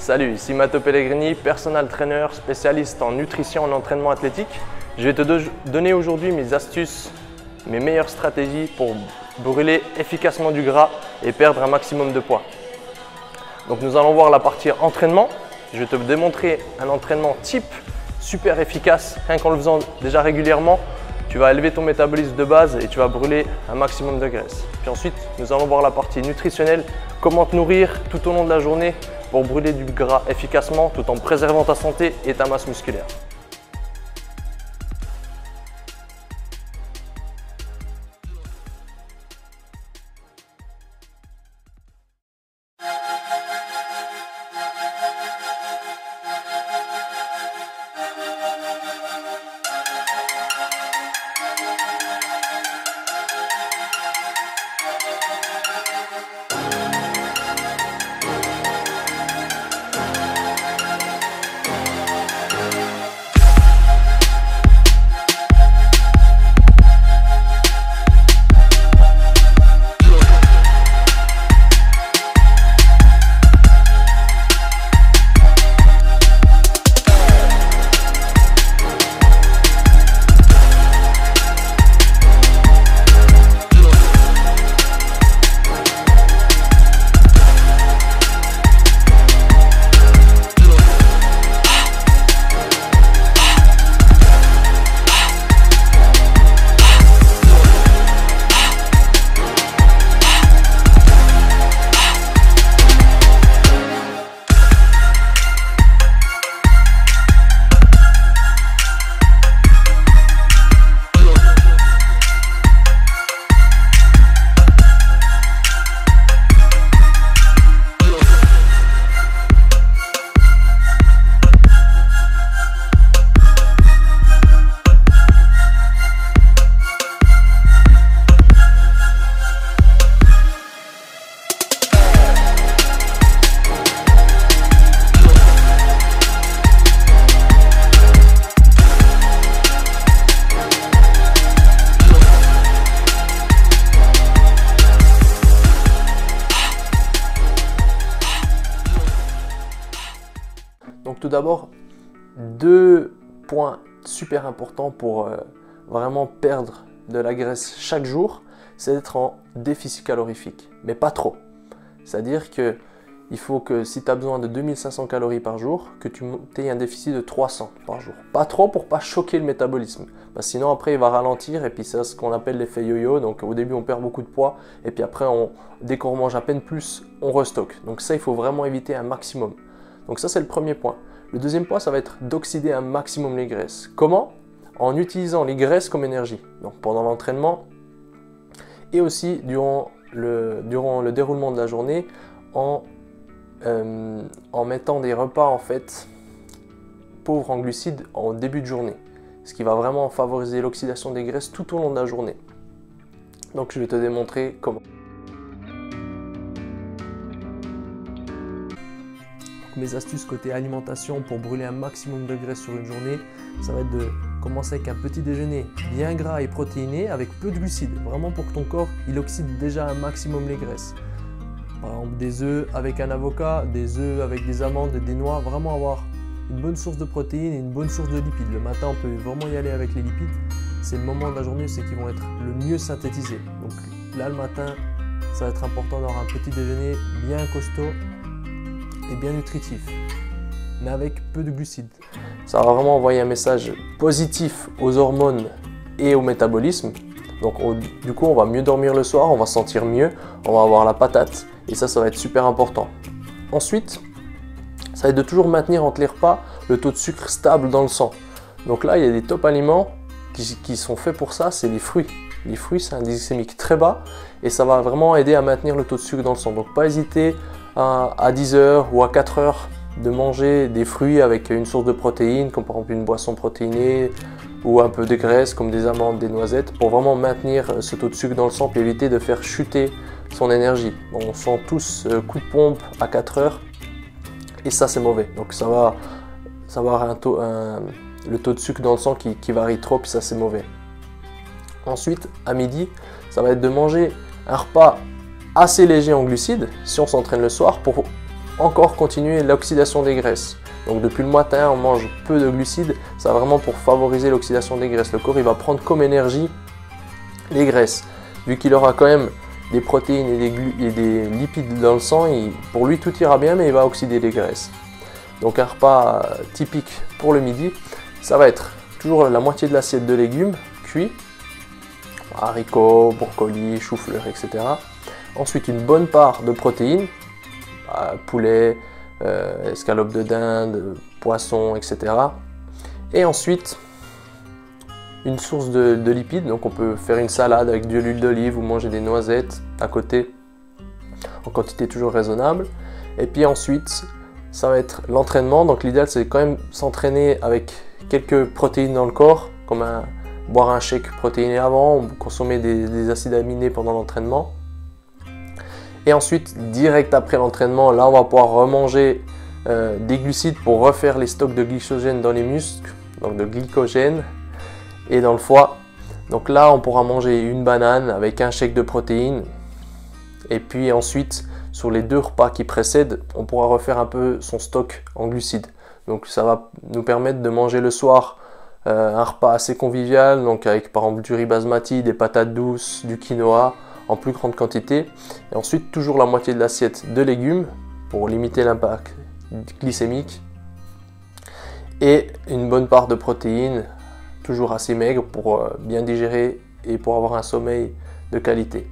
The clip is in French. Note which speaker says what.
Speaker 1: Salut, ici Matteo Pellegrini, personal trainer spécialiste en nutrition et en entraînement athlétique. Je vais te donner aujourd'hui mes astuces, mes meilleures stratégies pour brûler efficacement du gras et perdre un maximum de poids. Donc nous allons voir la partie entraînement. Je vais te démontrer un entraînement type super efficace. Rien qu'en le faisant déjà régulièrement, tu vas élever ton métabolisme de base et tu vas brûler un maximum de graisse. Puis ensuite, nous allons voir la partie nutritionnelle, comment te nourrir tout au long de la journée pour brûler du gras efficacement tout en préservant ta santé et ta masse musculaire. Donc tout d'abord, deux points super importants pour vraiment perdre de la graisse chaque jour, c'est d'être en déficit calorifique, mais pas trop. C'est-à-dire qu'il faut que si tu as besoin de 2500 calories par jour, que tu aies un déficit de 300 par jour. Pas trop pour pas choquer le métabolisme, parce que sinon après il va ralentir et puis c'est ce qu'on appelle l'effet yo-yo. Donc au début on perd beaucoup de poids et puis après dès qu'on mange à peine plus, on restocke. Donc ça il faut vraiment éviter un maximum. Donc ça c'est le premier point. Le deuxième point, ça va être d'oxyder un maximum les graisses. Comment? En utilisant les graisses comme énergie. Donc pendant l'entraînement et aussi durant le déroulement de la journée en mettant des repas en fait pauvres en glucides en début de journée. Ce qui va vraiment favoriser l'oxydation des graisses tout au long de la journée. Donc je vais te démontrer comment. Mes astuces côté alimentation pour brûler un maximum de graisse sur une journée, ça va être de commencer avec un petit déjeuner bien gras et protéiné avec peu de glucides, vraiment pour que ton corps il oxyde déjà un maximum les graisses. Par exemple des œufs avec un avocat, des œufs avec des amandes et des noix, vraiment avoir une bonne source de protéines et une bonne source de lipides. Le matin on peut vraiment y aller avec les lipides, c'est le moment de la journée où c'est qu'ils vont être le mieux synthétisés. Donc là le matin ça va être important d'avoir un petit déjeuner bien costaud et bien nutritif, mais avec peu de glucides. Ça va vraiment envoyer un message positif aux hormones et au métabolisme. Donc du coup on va mieux dormir le soir, on va se sentir mieux, on va avoir la patate et ça va être super important. Ensuite, ça va être de toujours maintenir entre les repas le taux de sucre stable dans le sang. Donc là il y a des top aliments qui sont faits pour ça, c'est les fruits. Les fruits c'est un indice glycémique très bas et ça va vraiment aider à maintenir le taux de sucre dans le sang. Donc pas hésiter à 10 h ou à 4 h de manger des fruits avec une source de protéines, comme par exemple une boisson protéinée ou un peu de graisse comme des amandes, des noisettes, pour vraiment maintenir ce taux de sucre dans le sang et éviter de faire chuter son énergie. On sent tous coup de pompe à 4 h et ça c'est mauvais. Donc ça va avoir le taux de sucre dans le sang qui varie trop et ça c'est mauvais. Ensuite, à midi, ça va être de manger un repas assez léger en glucides si on s'entraîne le soir pour encore continuer l'oxydation des graisses. Donc depuis le matin, on mange peu de glucides, c'est vraiment pour favoriser l'oxydation des graisses. Le corps il va prendre comme énergie les graisses. Vu qu'il aura quand même des protéines et des lipides dans le sang, pour lui tout ira bien, mais il va oxyder les graisses. Donc un repas typique pour le midi, ça va être toujours la moitié de l'assiette de légumes cuits, haricots, brocolis, choux-fleurs, etc. Ensuite une bonne part de protéines, poulet, escalope de dinde, poisson, etc. Et ensuite une source de lipides, donc on peut faire une salade avec de l'huile d'olive ou manger des noisettes à côté en quantité toujours raisonnable. Et puis ensuite ça va être l'entraînement, donc l'idéal c'est quand même s'entraîner avec quelques protéines dans le corps, comme boire un shake protéiné avant, ou consommer des acides aminés pendant l'entraînement. Et ensuite, direct après l'entraînement, là on va pouvoir remanger des glucides pour refaire les stocks de glycogène dans les muscles, donc de glycogène, et dans le foie. Donc là on pourra manger une banane avec un shake de protéines. Et puis ensuite, sur les 2 repas qui précèdent, on pourra refaire un peu son stock en glucides. Donc ça va nous permettre de manger le soir un repas assez convivial, donc avec par exemple du riz basmati, des patates douces, du quinoa en plus grande quantité. Et ensuite toujours la moitié de l'assiette de légumes pour limiter l'impact glycémique. Et une bonne part de protéines, toujours assez maigre pour bien digérer et pour avoir un sommeil de qualité.